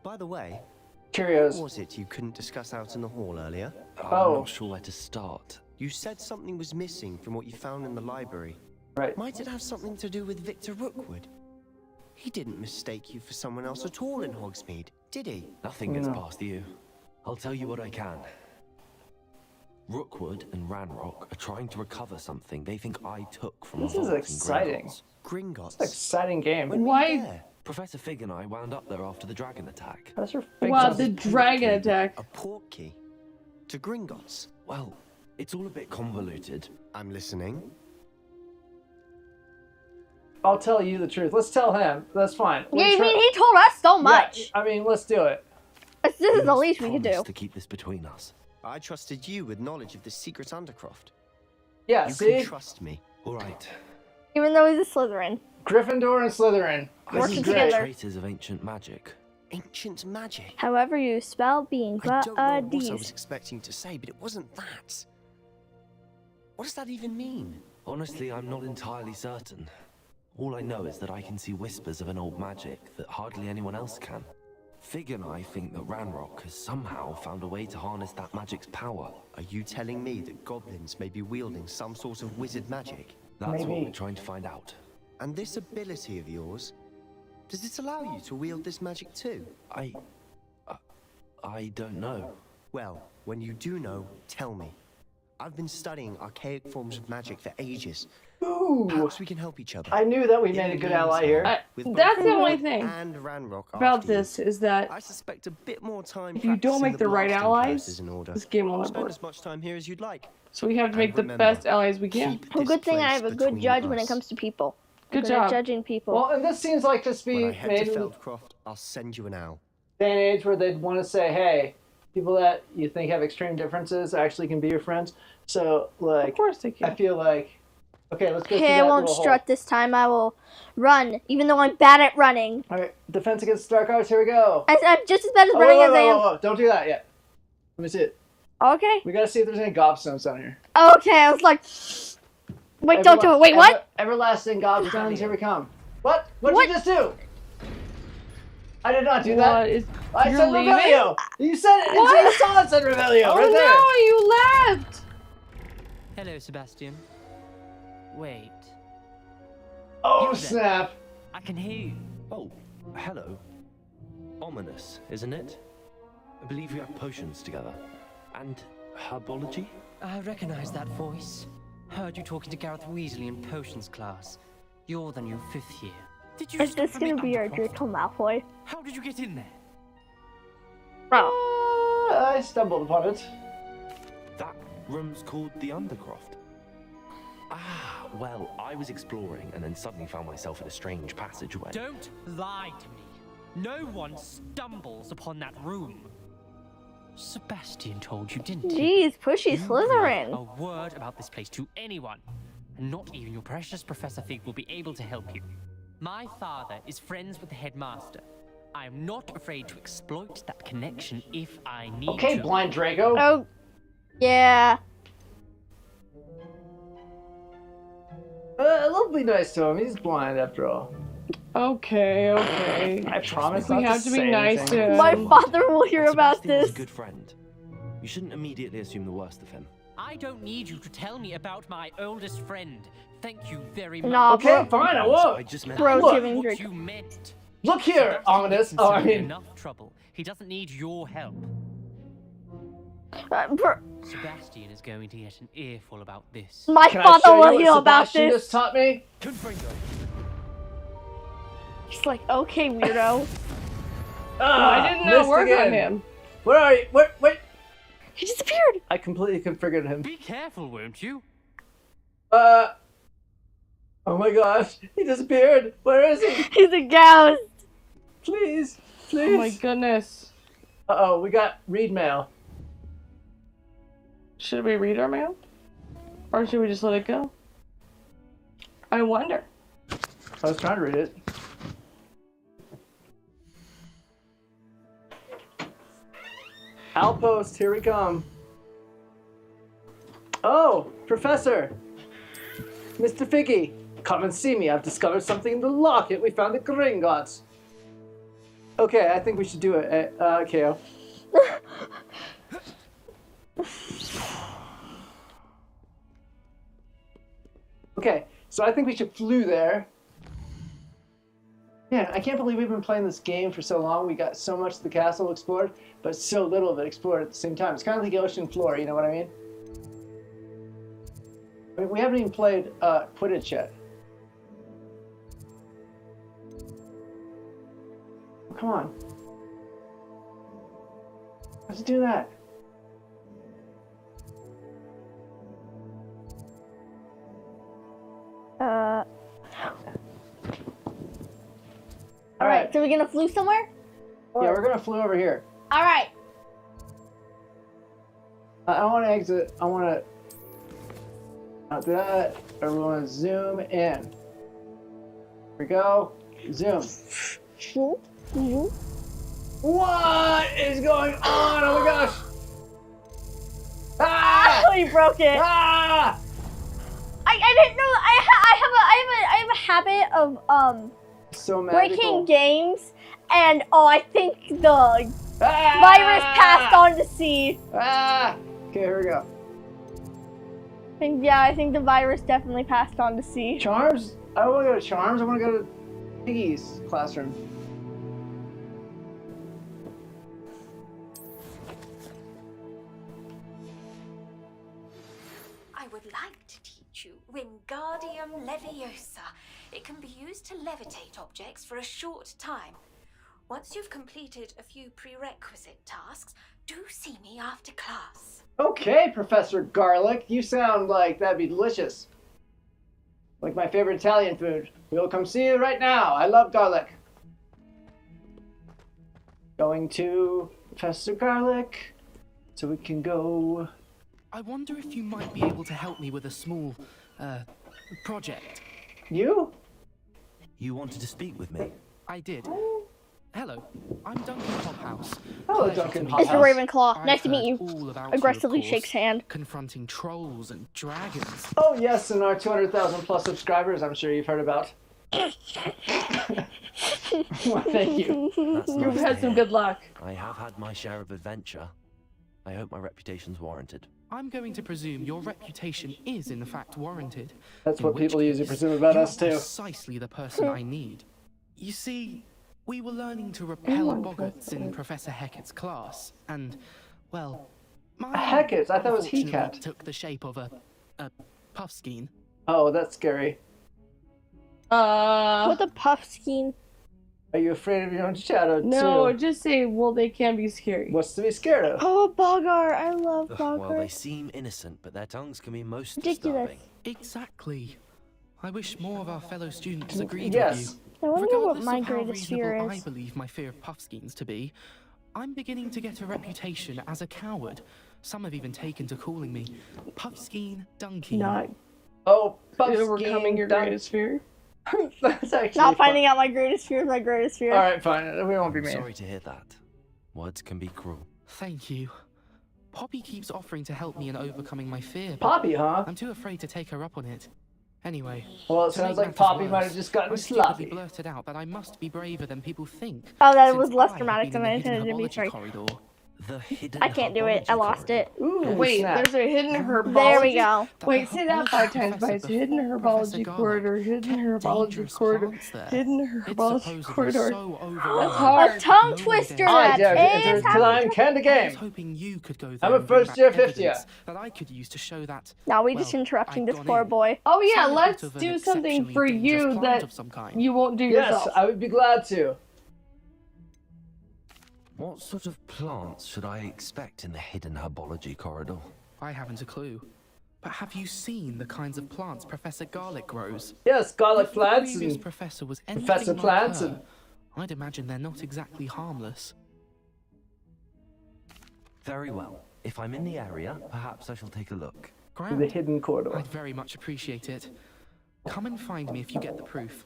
G: By the way,
A: Cheerios.
G: what was it you couldn't discuss out in the hall earlier?
F: I'm
A: Oh.
F: not sure where to start.
G: You said something was missing from what you found in the library.
A: Right.
G: Might it have something to do with Victor Rookwood? He didn't mistake you for someone else at all in Hogsmeade, did he?
F: Nothing gets
A: No.
F: past you. I'll tell you what I can. Rookwood and Ranrock are trying to recover something they think I took from
A: This
F: a
A: is
F: vault in
A: exciting.
F: Gringotts.
G: Gringotts.
A: Exciting game.
G: When were you
B: Why-
G: there?
F: Professor Fig and I wound up there after the dragon attack.
A: That's her big
B: Wow,
A: sauce.
B: the dragon attack.
G: A port key? To Gringotts?
F: Well, it's all a bit convoluted.
G: I'm listening.
A: I'll tell you the truth. Let's tell him. That's fine.
C: Yeah, I mean, he told us so much.
A: Yeah, I mean, let's do it.
C: This is the
F: must
C: least we could do.
F: promise to keep this between us.
G: I trusted you with knowledge of the secret undercroft.
A: Yeah,
G: You
A: see?
G: can trust me.
F: All right.
C: Even though he's a Slytherin.
A: Gryffindor and Slytherin. This
C: Working
A: is
F: I
A: great.
C: together.
F: traitors of ancient magic.
G: Ancient magic.
C: However you spell being
G: I don't know what I was
C: buddies.
G: expecting to say, but it wasn't that. What does that even mean?
F: Honestly, I'm not entirely certain. All I know is that I can see whispers of an old magic that hardly anyone else can. Fig and I think that Ranrock has somehow found a way to harness that magic's power.
G: Are you telling me that goblins may be wielding some sort of wizard magic?
F: That's what
A: Maybe.
F: we're trying to find out.
G: And this ability of yours, does it allow you to wield this magic too?
F: I don't know.
G: Well, when you do know, tell me. I've been studying archaic forms of magic for ages.
A: Ooh.
G: Perhaps we can help each other.
A: I knew that we
G: In
A: made a
G: the
A: good ally here.
G: meantime, with both
B: That's the only
G: Rookwood
B: thing
G: and Ranrock
B: about
G: after you,
B: this is that
G: I suspect a bit more time.
B: if you don't
G: practicing
B: make the right
G: blasting
B: allies,
G: curses in order.
B: this game will not
G: Spend
B: work.
G: as much time here as you'd like.
B: So we have to make the
G: remember,
B: best allies we can.
G: Keep
C: Well,
G: this
C: good thing I
G: place
C: have a good
G: between
C: judge when it
G: us.
C: comes to people.
B: Good
C: Good
B: job.
C: at judging people.
A: Well, and this seems like this be
G: When I head
A: made
G: to
A: in
G: Feldcroft, I'll send you an owl.
A: day and age where they'd want to say, hey, people that you think have extreme differences actually can be your friends. So, like,
B: Of course they
A: I
B: can.
A: feel like, okay, let's go through
C: Okay, I
A: that
C: won't
A: little hole.
C: strut this time. I will run, even though I'm bad at running.
A: All right, defense against dark arts. Here we go.
C: I'm just as bad at
A: Oh,
C: running
A: whoa,
C: as I am.
A: whoa, whoa. Don't do that yet. Let me see it.
C: Okay.
A: We gotta see if there's any gobstones down here.
C: Okay, I was like, wait, don't do it. Wait, what?
A: Everlasting gobstones. Here we come. What? What
C: What?
A: did you just do? I did not do
B: What
A: that.
B: is?
A: I
B: You're
A: said
B: leaving?
A: Revelio. You said it.
B: What?
A: You saw it said Revelio
B: Oh
A: right there.
B: no, you left.
E: Hello, Sebastian. Wait,
A: Oh
E: You there.
A: snap!
E: I can hear you.
F: Oh, hello. Ominis, isn't it? I believe we have potions together. And herbology?
E: I recognize that voice. Heard you talking to Gareth Weasley in potions class. You're the new 5th year. Did you
C: Is
E: just come
C: this
E: from the
C: gonna be our
E: undercroft?
C: Draco Malfoy?
E: How did you get in there?
C: Oh.
A: I stumbled upon it.
F: That room's called the Undercroft. Ah, well, I was exploring and then suddenly found myself in a strange passageway.
E: Don't lie to me. No one stumbles upon that room. Sebastian told you, didn't he?
C: Jeez, pushy
E: You
C: Slytherin.
E: breathe a word about this place to anyone, and not even your precious Professor Fig will be able to help you. My father is friends with the headmaster. I am not afraid to exploit that connection if I need
A: Okay,
E: to.
A: blind Draco.
C: Oh, yeah.
A: Let's be nice to him. He's blind after all.
B: Okay.
A: I promise
B: We
A: not
B: have to be
A: say
B: nice
A: anything.
B: to him.
C: My father will hear about
F: Sebastian is
C: this.
F: a good friend. You shouldn't immediately assume the worst of him.
E: I don't need you to tell me about my oldest friend. Thank you very much.
C: Nah,
A: Okay,
C: bro.
A: fine. I
F: I
A: won't.
F: just meant
C: Bro's
A: Look,
C: giving
E: What
C: Draco.
E: you meant.
A: Look here, Ominis.
E: Sebastian's
A: Oh, I
E: in
A: mean,
E: enough trouble. He doesn't need your help.
C: Bro,
E: Sebastian is going to get an earful about this.
C: my
A: can I
C: father
A: show
C: will
A: you
C: hear
A: what
C: about
A: Sebastian
C: this.
A: just taught me?
F: Confringo!
C: He's like, okay, weirdo.
A: Ah,
B: I didn't know
A: missed
B: work
A: again.
B: on him.
A: Where are you? Wait.
C: He disappeared.
A: I completely configured him.
E: Be careful, won't you?
A: Oh my gosh, he disappeared. Where is he?
C: He's a ghost.
A: Please.
B: Oh my goodness.
A: Uh-oh, we got read mail.
B: Should we read our mail? Or should we just let it go? I wonder.
A: I was trying to read it. Outpost, here we come. Oh, Professor! Mr. Figgy, come and see me. I've discovered something in the locket we found at Gringotts. Okay, I think we should do it, KO. Okay, so I think we should flew there. Man, I can't believe we've been playing this game for so long. We got so much of the castle explored, but so little of it explored at the same time. It's kind of like the ocean floor, you know what I mean? I mean, we haven't even played Quidditch yet. Oh, come on. Let's do that.
C: All right, so we're gonna flew somewhere?
A: Yeah, we're gonna flew over here.
C: All right.
A: I want to exit. I want to not do that. Or we want to zoom in. Here we go. Zoom. What is going on? Oh my gosh! Ah!
C: Oh, he broke it.
A: Ah!
C: I didn't know. I have a habit of
A: So magical.
C: breaking games, and I think the
A: Ah!
C: virus passed on to C.
A: Ah! Okay, here we go.
C: I think the virus definitely passed on to C.
A: Charms? I don't want to go to Charms. I want to go to Piggy's classroom.
H: I would like to teach you Wingardium Leviosa. It can be used to levitate objects for a short time. Once you've completed a few prerequisite tasks, do see me after class.
A: Okay, Professor Garlic. You sound like that'd be delicious. Like my favorite Italian food. We'll come see you right now. I love garlic. Going to Professor Garlic so we can go.
I: I wonder if you might be able to help me with a small, project.
A: You?
F: You wanted to speak with me?
I: I did. Hello, I'm Duncan Hobhouse.
A: Hello,
I: Pleasure
A: Duncan
I: to meet
A: Hobhouse.
C: Mr. Ravenclaw,
I: I've
C: nice to meet
I: heard
C: you.
I: all about you,
C: Aggressively
I: of course,
C: shakes hand.
I: confronting trolls and dragons.
A: Oh yes, and our 200,000 plus subscribers. I'm sure you've heard about. Well, thank you.
F: That's
B: You've
F: nice
B: had
F: to
B: some
F: hear.
B: good luck.
F: I have had my share of adventure. I hope my reputation's warranted.
I: I'm going to presume your reputation is in fact warranted.
A: That's
I: in
A: what
I: which
A: people usually
I: case,
A: presume about
I: you
A: us
I: are
A: too.
I: precisely the person I need. You see, we were learning to repel boggarts in Professor Hecat's class, and, well, my
A: Hecat's? I thought it was
I: unfortunately
A: Hecat.
I: took the shape of a puffskein.
A: Oh, that's scary.
C: With a puff skein.
A: Are you afraid of your own shadow
B: No,
A: too?
B: just say, well, they can be scary.
A: What's to be scared of?
C: Oh, Boggart. I love
F: Well, they
C: Boggart.
F: seem innocent, but their tongues can be most
C: Ridiculous.
F: disturbing.
I: Exactly. I wish more of our fellow students agreed
A: Yes.
I: with you.
C: I wonder what
I: Regardless
C: my
I: of how
C: greatest fear
I: reasonable I
C: is.
I: believe my fear of puffskeins to be, I'm beginning to get a reputation as a coward. Some have even taken to calling me Puffskein Dunkin.
B: Not
A: Oh,
B: overcoming your
A: dunk.
B: greatest fear.
A: That's actually
C: Not
A: fun.
C: finding out my greatest fear is my greatest fear.
A: All right, fine. We won't be mean.
F: Sorry to hear that. Words can be cruel.
I: Thank you. Poppy keeps offering to help me in overcoming my fear, but
A: Poppy, huh?
I: I'm too afraid to take her up on it. Anyway,
A: Well, it
I: to
A: sounds
I: make
A: like
I: matters
A: Poppy
I: worse,
A: might have just gotten
I: I stupidly
A: sloppy.
I: blurted out that I must be braver than people think.
C: Oh, that
I: since
C: was less
I: I have
C: dramatic
I: been
C: than
I: in
C: I
I: the hidden
C: intended to be.
I: herbology
C: Sorry.
I: corridor.
F: The hidden
C: I can't do it. I
F: herbology
C: lost
F: corridor.
C: it.
A: Ooh,
B: Wait,
A: snap.
B: there's a hidden herbology.
C: There we go.
I: That
B: Wait,
I: the
B: say that
I: herbology
B: 5 times
I: professor
B: by hidden
I: before Professor
B: herbology
I: Garlic
B: corridor, hidden
I: kept
B: herbology
I: dangerous
B: corridor,
I: plants there.
B: hidden
I: It's
B: herbology
I: supposedly
B: corridor.
I: so
B: That's
I: overrun.
B: hard.
C: A tongue
I: No
C: twister
I: one
A: I
C: that
A: dare to enter
C: is.
A: because I'm CandA
I: I was
A: Game.
I: hoping you could go there
A: I'm a
I: and bring
A: first
I: back
A: year fifth year.
I: evidence that I could use to show that.
C: Now we
I: well,
C: just interrupting
I: I'd
C: this
I: gone
C: poor
I: in.
C: boy.
B: Oh yeah,
I: Some
B: let's
I: bit of an
B: do something
I: exceptionally
B: for
I: dangerous
B: you
I: plant
B: that
I: of some kind.
B: you won't do
A: Yes,
B: yourself.
A: I would be glad to.
F: What sort of plants should I expect in the hidden herbology corridor?
I: I haven't a clue. But have you seen the kinds of plants Professor Garlic grows?
A: Yes, garlic
I: If the
A: plants
I: previous
A: and
I: professor was anything
A: Professor
I: like
A: Plants
I: her,
A: and-
I: I'd imagine they're not exactly harmless.
F: Very well. If I'm in the area, perhaps I shall take a look.
A: the
I: Grand.
A: hidden corridor.
I: I'd very much appreciate it. Come and find me if you get the proof.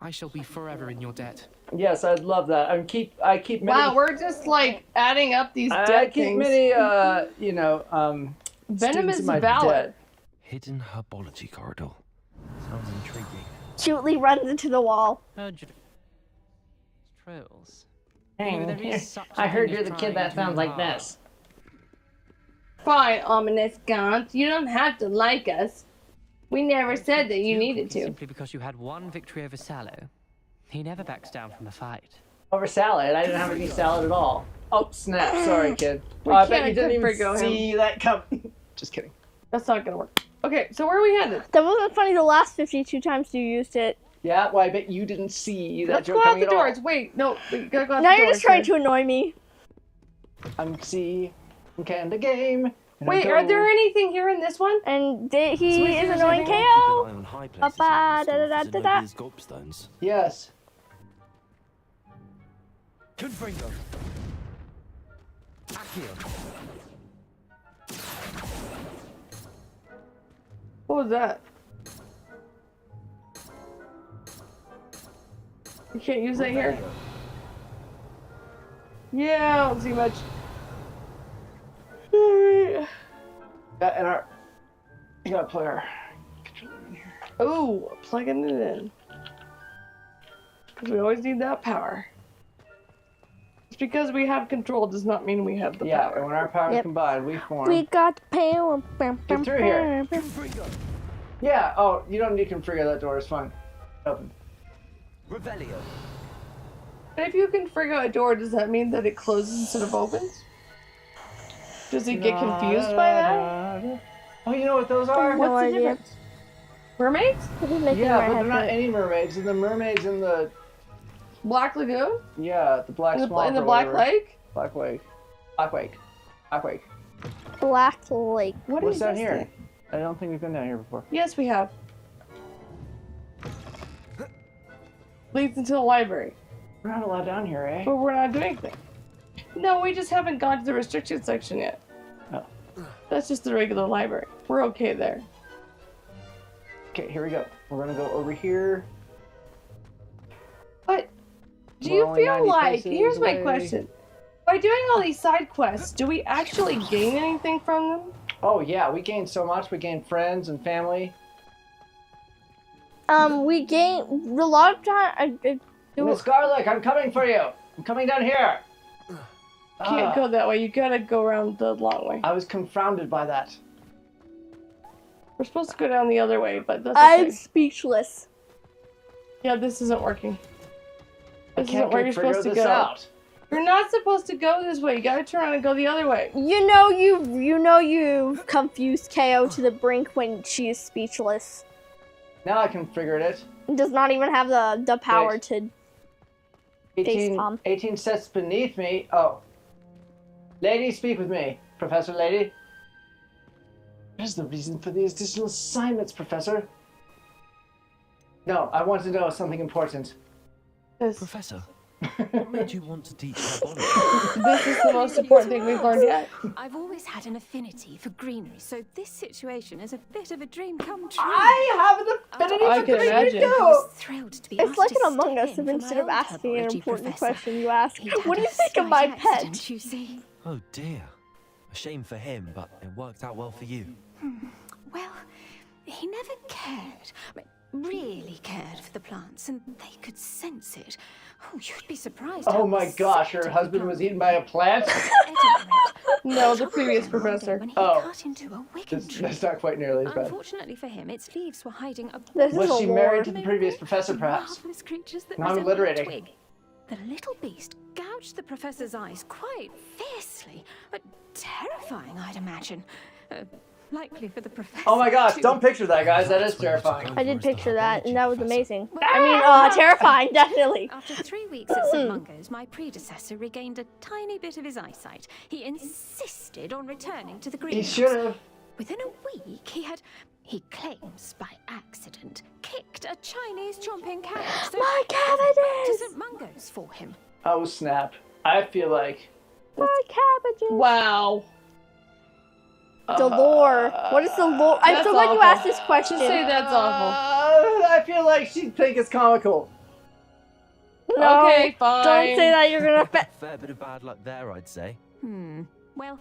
I: I shall be forever in your debt.
A: Yes, I'd love that. I keep many.
B: Wow, we're just like adding up these
A: I
B: dead
A: keep
B: things.
A: many,
B: Venom
A: students
B: is
A: in my
B: valid.
A: debt.
F: Hidden herbology corridor. Sounds intriguing.
C: Cutely runs into the wall.
E: Trolls.
A: Hey,
E: There is such a
A: I heard
E: thing
A: you're
E: as
A: the kid
E: trying
A: that
E: too
A: sounds like
E: hard.
A: this.
B: Fine, ominous Gaunt. You don't have to like us. We never said that you needed to.
E: Simply because you had one victory over Sallow. He never backs down from a fight.
A: Over salad. I didn't have any salad at all. Oh, snap. Sorry, kid.
B: We
A: I bet
B: can't
A: you didn't even
B: forgo him.
A: see that come. Just kidding.
B: That's not gonna work. Okay, so where are we headed?
C: That wasn't funny the last 52 times you used it.
A: Yeah, well, I bet you didn't see that
B: Let's
A: joke
B: go out
A: coming
B: the
A: at all.
B: doors. Wait, no, we gotta go out
C: Now
B: the
C: you're
B: doors.
C: just trying
B: here.
C: to annoy me.
A: I'm C. I'm CandA Game. and I
B: Wait,
A: go-
B: are there anything here in this one?
C: And
B: So
C: he
B: wait,
C: is
B: there's
C: annoying
B: anything-
F: Keep an
C: KO.
F: eye on high places
C: Ba-ba,
F: around the
C: da-da-da,
F: store for
C: da-da.
F: Zenobia's gobstones.
A: Yes.
F: Confringo. Accio.
B: What was that? You can't use that here? Yeah, I don't see much. Alright.
A: Yeah, and our. You gotta plug our controller in here.
B: Oh, plugging it in. Because we always need that power. Just because we have control does not mean we have the
A: Yeah, and
B: power.
A: when our powers
C: Yep.
A: combine, we form.
C: We got power.
A: Get through here. Yeah, oh, you don't need to configure that door, it's fine. Open.
F: Revelio.
B: But if you configure a door, does that mean that it closes instead of opens? Does he get confused by that?
A: Oh, you know what those are?
C: No
B: What's the
C: idea.
B: difference? Mermaids?
C: This is making
A: Yeah,
C: my
A: but
C: head
A: they're not
C: hurt.
A: any mermaids. They're the mermaids in the
B: Black Lagoon?
A: the black swamp.
B: In the
A: or
B: Black
A: whatever.
B: Lake?
A: Black Lake. Black Lake. Black Lake.
C: Black Lake.
B: What
A: What's
B: is
A: down
B: this
A: here?
B: thing?
A: I don't think we've been down here before.
B: Yes, we have. leads into the library.
A: We're not allowed down here, eh?
B: But we're not doing anything. No, we just haven't gone to the restricted section yet.
A: Oh.
B: That's just the regular library. We're okay there.
A: Okay, here we go. We're gonna go over here.
B: But do
A: We're
B: you
A: only
B: feel
A: 90
B: like,
A: paces
B: here's my
A: away.
B: question. By doing all these side quests, do we actually gain anything from them?
A: Oh yeah, we gained so much. We gained friends and family.
C: We gain a lot of time.
A: Miss Garlic, I'm coming for you. I'm coming down here.
B: Can't go that way. You gotta go around the long way.
A: I was confounded by that.
B: We're supposed to go down the other way, but that's
C: I'm
B: okay.
C: speechless.
B: Yeah, this isn't working.
A: I
B: This
A: can't
B: isn't where you're
A: figure
B: supposed to
A: this
B: go.
A: out.
B: You're not supposed to go this way. You gotta turn around and go the other way.
C: You know you've confused KO to the brink when she is speechless.
A: Now I can figure it.
C: Does not even have the power
A: Wait.
C: to
A: 18,
C: Palm.
A: 18 sets beneath me. Oh. Lady, speak with me. Professor Lady. What is the reason for these additional assignments, Professor? No, I want to know something important.
F: Professor, what made you want to teach herbology?
B: This is the most important thing we've learned yet.
H: I've always had an affinity for greenery, so this situation is a bit of a dream come true.
A: I have an affinity
B: I
A: for
B: can
A: greenery
B: imagine.
H: I
A: too.
H: was thrilled to be
C: It's
H: asked
C: like
H: to
C: an Among Us
H: step
C: if
H: in for
C: instead
H: my
C: of
H: old
C: asking an
H: herbology
C: important
H: professor.
C: question, you ask,
H: He'd
C: what do
H: had
C: you
H: a
C: think of my
H: slight
C: pet?
H: accident, you see.
F: Oh dear. A shame for him, but it worked out well for you.
H: Well, he never cared. Really cared for the plants, and they could sense it. Oh, you'd be surprised.
A: Oh
H: how
A: my gosh, her
H: receptive
A: husband
H: the
A: was
H: plants
A: eaten by a plant?
H: were. At any rate,
B: No, the
H: trouble
B: previous
H: came one day
B: professor.
H: when he
A: Oh.
H: cut into a wicked
A: That's,
H: tree.
A: that's not quite nearly as bad.
H: Unfortunately for him, its leaves were hiding a
C: This is
A: Was
C: a
A: she
C: lore.
A: married to the previous professor, perhaps?
H: marvelous creatures that
A: Now I'm
H: resemble a
A: alliterating.
H: twig. The little beast gouged the professor's eyes quite fiercely, but terrifying, I'd imagine. Likely for the professor.
A: Oh my gosh,
H: too.
A: don't picture that, guys. That is terrifying.
C: I did picture that, and that was amazing.
H: Well,
C: I mean, terrifying, definitely.
H: After 3 weeks at St. Mungo's, my predecessor regained a tiny bit of his eyesight. He insisted on returning to the
A: He
H: greenhouse.
A: should have.
H: Within a week, he claims by accident, kicked a Chinese chomping cabbage. So
C: My
H: I went back to
C: cabbages!
H: St. Mungo's for him.
A: Oh snap. I feel like.
C: My cabbages.
B: Wow.
C: The lore. What is the lore? I'm
B: That's
C: so glad you
B: awful.
C: asked this question.
B: Just say that's awful.
A: I feel like she'd think it's comical.
C: No,
B: Okay, fine.
C: don't say that. You're gonna.
F: Fair bit of bad luck there, I'd say.
H: Well,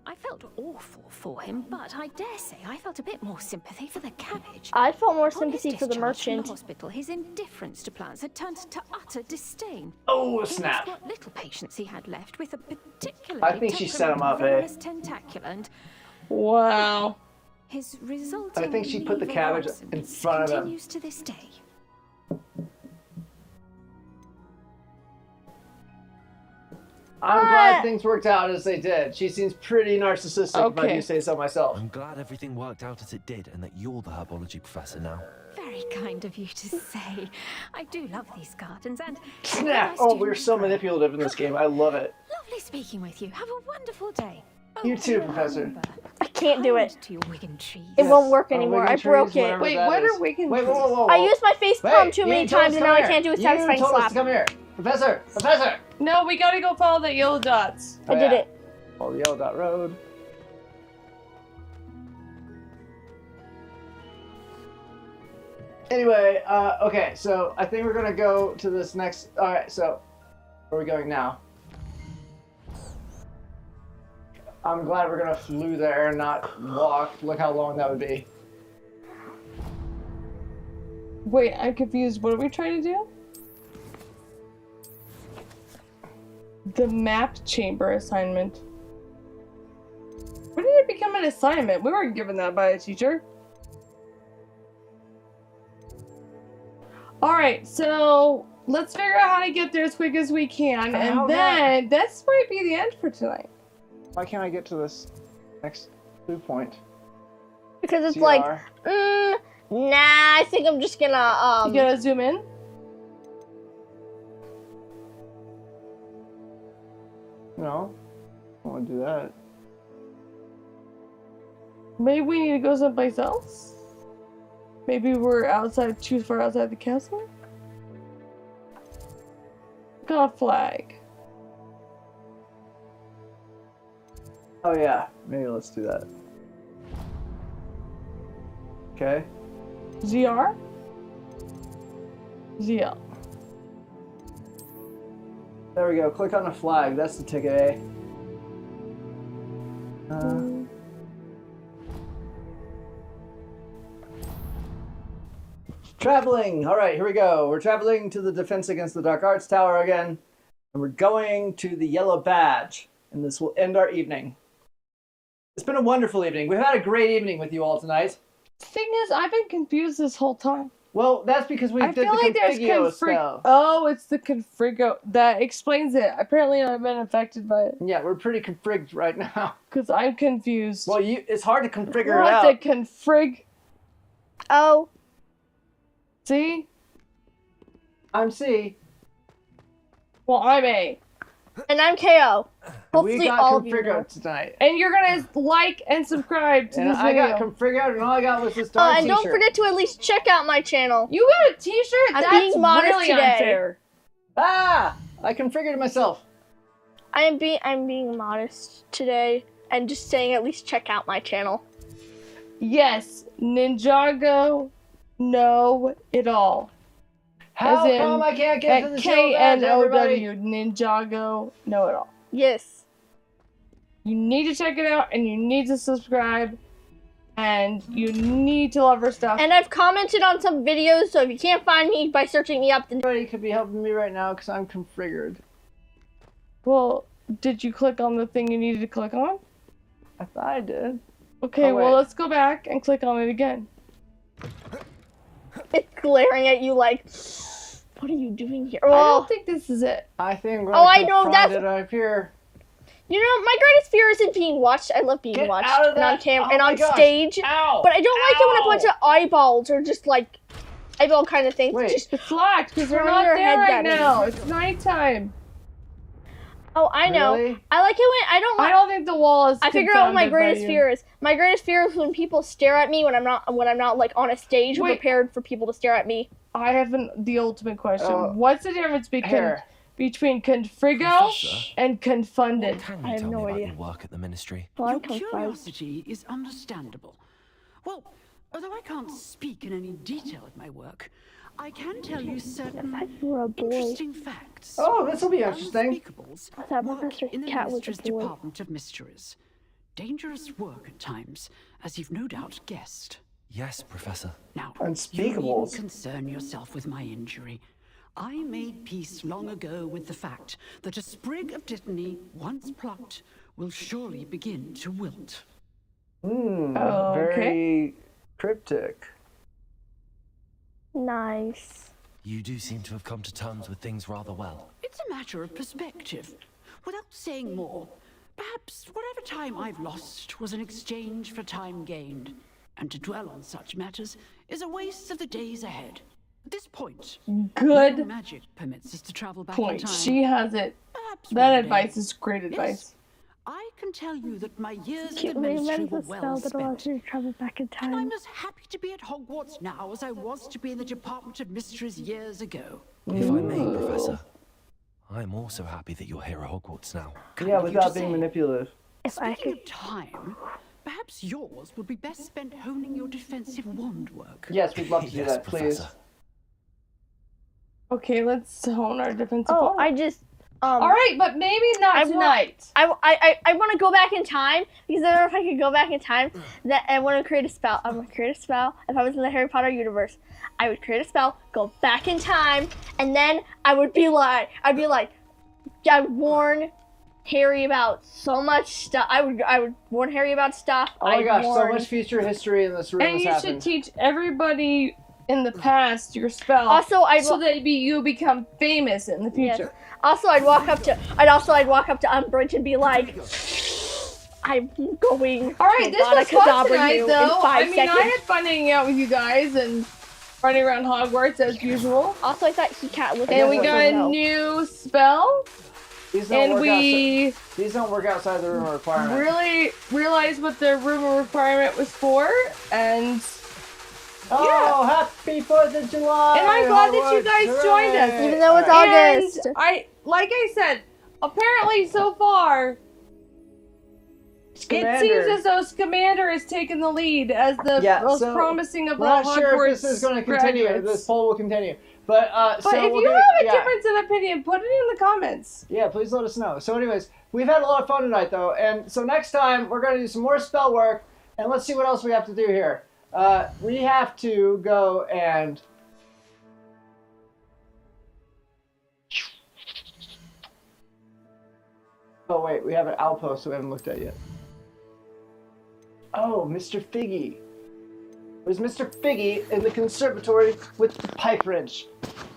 H: I felt awful for him, but I dare say I felt a bit more sympathy for the cabbage.
C: I felt more
H: Upon his
C: sympathy for the
H: discharge from
C: merchant.
H: the hospital, his indifference to plants had turned to utter disdain.
A: Oh
H: He
A: snap.
H: lost what little patience he had left with a particularly
A: I think she set him up,
H: temperamental venomous tentacula, and
B: Wow.
H: his resulting
A: I think she put the
H: leave of
A: cabbage in
H: absence
A: front of him.
H: continues to this day.
A: I'm glad things worked out as they did. She seems pretty narcissistic, if I
B: Okay.
A: do say so myself.
F: I'm glad everything worked out as it did and that you're the herbology professor now.
H: Very kind of you to say. I do love these gardens, and
A: Snap! Oh, we're so manipulative in this game. I love it.
H: Lovely speaking with you. Have a wonderful day. Oh,
A: You too,
H: and
A: Professor.
H: remember,
C: I can't do it.
H: kind to your Wigan trees.
C: It won't work
A: Oh,
C: anymore.
A: Wigan
C: I broke
A: trees,
C: it.
A: whatever
B: Wait,
A: that
B: what
A: is.
B: are Wigan
A: Wait, whoa, whoa, whoa,
C: I
A: whoa.
C: used my face palm
A: Wait,
C: too
A: you
C: many
A: told us
C: times,
A: to
C: and
A: come
C: now I
A: here.
C: can't do a
A: You
C: satisfying
A: told us
C: slap.
A: to come here. Professor! Professor!
B: No, we gotta go follow that yellow dots.
C: I did it.
A: Follow the yellow dot road. Anyway, okay, so I think we're gonna go to this next. Alright, so where are we going now? I'm glad we're gonna flew there and not walk. Look how long that would be.
B: Wait, I'm confused. What are we trying to do? The map chamber assignment. When did it become an assignment? We weren't given that by a teacher. Alright, so let's figure out how to get there as quick as we can,
A: How
B: and then this might be the end for tonight.
A: Why can't I get to this next clue point?
C: Because it's
A: CR.
C: like, nah, I think I'm just gonna,
B: You gotta zoom in.
A: No, I don't want to do that.
B: Maybe we need to go someplace else? Maybe we're outside, too far outside the castle? Click on flag.
A: Oh yeah, maybe let's do that. Okay.
B: ZR? ZL.
A: There we go. Click on the flag. That's the ticket, eh? Traveling! Alright, here we go. We're traveling to the Defense Against the Dark Arts Tower again. And we're going to the Yellow Badge. And this will end our evening. It's been a wonderful evening. We've had a great evening with you all tonight.
B: The thing is, I've been confused this whole time.
A: Well, that's because we
B: I
A: did
B: feel
A: the
B: like there's
A: configio spell.
B: Oh, it's the confrigo. That explains it. Apparently I've been affected by it.
A: Yeah, we're pretty confrigged right now.
B: Because I'm confused.
A: Well, it's hard to configure it
B: What's
A: out.
B: a confrig?
C: Oh.
B: C?
A: I'm C.
B: Well, I'm A.
C: And I'm KO. Hopefully
A: We got
C: all of you
A: config
C: know.
A: out tonight.
B: And you're gonna like and subscribe to
A: And
B: this
A: I
B: video.
A: got config out, and all I got was this darn
C: And
A: t-shirt.
C: don't forget to at least check out my channel.
B: You got a t-shirt?
C: I'm
B: That's
C: being modest
B: really
C: today.
B: unfair.
A: Ah! I configured it myself.
C: I'm being modest today and just saying at least check out my channel.
B: Yes, Ninjago know it all.
A: How
B: As in,
A: come I can't get to
B: at
A: the show badge, everybody?
B: KNOW, Ninjago know it all.
C: Yes.
B: You need to check it out, and you need to subscribe, and you need to love her stuff.
C: And I've commented on some videos, so if you can't find me by searching me up, then
A: Everybody could be helping me right now because I'm configured.
B: Well, did you click on the thing you needed to click on?
A: I thought I did.
B: Okay,
A: Oh,
B: well,
A: wait.
B: let's go back and click on it again.
C: it's glaring at you like, what are you doing here?
B: I
C: Oh,
B: don't think this is it.
A: I think
C: Oh, I know,
A: find
C: that's-
A: it up here.
C: you know, my greatest fear isn't being watched. I love being
A: Get
C: watched
A: out of
C: and on
A: that.
C: camera
A: Oh
C: and
A: my
C: on
A: gosh.
C: stage.
A: Ow!
C: But I don't like it when a bunch
A: Ow!
C: of eyeballs are just like eyeball kind of things.
A: Wait.
C: Just,
B: It's locked because we're
C: Turn
B: not
C: your
B: there
C: head
B: right
C: that way.
B: now. It's nighttime.
C: oh, I know.
A: Really?
C: I like it when I don't
B: I
C: like.
B: don't think the wall is.
C: I figure out what my
B: confounded by
C: greatest
B: you.
C: fear is. My greatest fear is when people stare at me when I'm not like on a stage or
B: Wait.
C: prepared for people to stare at me.
B: I have the ultimate question.
A: Oh.
B: What's the difference
A: Here.
B: between confrigo
F: Professor?
B: and confunded?
F: What can
C: I
F: you
C: have
F: tell
C: no
F: me about
C: idea.
F: your work at the Ministry?
C: Well,
J: Your
C: I'm confused.
J: curiosity is understandable. Well, although I can't speak in any detail of my work, I can tell you certain
C: thought you were a boy.
J: interesting facts.
A: Oh, this will be interesting.
J: Unspeakables
C: I thought
J: work
C: Professor
J: in the
C: Cat was a
J: Minister's
C: boy.
J: Department of Mysteries. Dangerous work at times, as you've no doubt guessed.
F: Yes, Professor.
J: Now,
A: Unspeakables.
J: you needn't concern yourself with my injury. I made peace long ago with the fact that a sprig of dittany, once plucked, will surely begin to wilt.
B: Okay.
A: Very cryptic.
C: Nice.
F: You do seem to have come to terms with things rather well.
J: It's a matter of perspective. Without saying more, perhaps whatever time I've lost was an exchange for time gained. And to dwell on such matters is a waste of the days ahead. At this point,
B: Good
J: no magic permits us to travel back
B: point.
J: in time.
B: She has it.
J: Perhaps
B: That
J: one day.
B: advice is great advice.
J: Yes, I can tell you that my years at
C: Cute
J: the Ministry
C: remember
J: were
C: the
J: well
C: spell that
J: spent.
C: allows you to travel back in
J: And I'm
C: time.
J: as happy to be at Hogwarts now as I was to be in the Department of Mysteries years ago.
F: If I may, Professor, I'm also happy that you're here at Hogwarts now.
J: Kind
A: Yeah,
J: of you
A: without
J: to
A: being
J: say.
A: manipulative.
C: If I
J: Speaking
C: could.
J: of time, perhaps yours would be best spent honing your defensive wand work.
A: Yes, we'd love to do
F: Yes,
A: that, please.
F: Professor.
B: Okay, let's hone our defensive.
C: Oh,
B: armor.
C: I just.
B: All right, but maybe not
C: I want-
B: tonight.
C: I want to go back in time because I don't know if I could go back in time. That I want to create a spell. I want to create a spell. If I was in the Harry Potter universe, I would create a spell, go back in time, and then I would warn Harry about so much stuff. I would warn Harry about stuff.
A: Oh my
C: I'd
A: gosh, so
C: warn-
A: much future history in this room
B: And
A: has
B: you should
A: happened.
B: teach everybody in the past your spell.
C: Also,
B: so that you become famous in the
C: Yes.
B: future.
C: Also, I'd walk up to Umbridge and be like, I'm going.
B: All right, this was fun tonight,
C: you
B: though.
C: in 5
B: I mean,
C: seconds.
B: I had fun hanging out with you guys and running around Hogwarts as usual.
C: Also, I thought he cat was.
B: And we got a new spell,
A: These don't
B: and
A: work
B: we
A: These don't work outside the room requirement.
B: really realized what the room requirement was for, and
A: Oh, happy 4th of July!
B: I'm glad that you
A: Hogwarts,
B: guys joined us.
A: hooray!
C: Even though it's
A: All right.
C: August.
B: and like I said, apparently so far, it seems as though Scamander has taken the lead as the most promising of all Hogwarts
A: We're not sure if this is going to continue.
B: graduates.
A: This poll will continue. But
B: But
A: so
B: if
A: we'll
B: you
A: be,
B: have a
A: yeah.
B: difference in opinion, put it in the comments.
A: Yeah, please let us know. So anyways, we've had a lot of fun tonight, though. And so next time, we're going to do some more spell work. And let's see what else we have to do here. We have to go and... Oh, wait. We have an outpost we haven't looked at yet. Oh, Mr. Figgy. There's Mr. Figgy in the conservatory with the pipe wrench.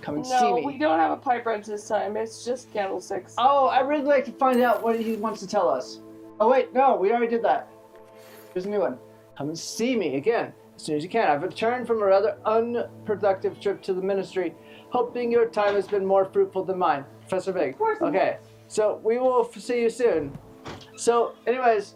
A: Come and see
B: No,
A: me.
B: we don't have a pipe wrench this time. It's just candlesticks.
A: Oh, I'd really like to find out what he wants to tell us. Oh, wait, no, we already did that. Here's a new one. Come and see me again as soon as you can. I've returned from a rather unproductive trip to the ministry, hoping your time has been more fruitful than mine. Professor Big.
B: Of course.
A: Okay, so we will see you soon. So, anyways,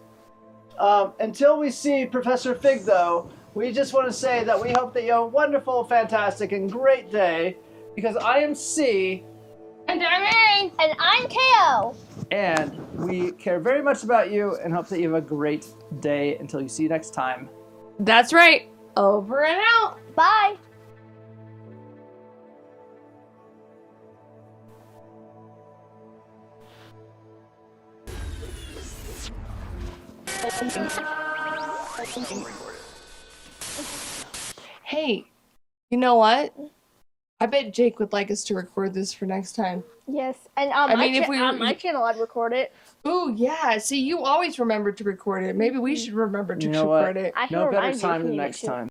A: until we see Professor Fig, though, we just want to say that we hope that you have a wonderful, fantastic, and great day, because I am C.
B: And I'm A.
C: And I'm KO.
A: And we care very much about you and hope that you have a great day until you see you next time.
B: That's right. Over and out.
C: Bye.
B: Hey, you know what? I bet Jake would like us to record this for next time.
C: Yes, and
B: I mean, if we
C: on my channel, I'd record it.
B: Ooh, yeah. See, you always remember to record it. Maybe we should remember to
A: You know what?
B: record it.
C: I can
A: No better
C: remind you if
A: time
C: you
A: than
C: need
A: next
C: to.
A: time.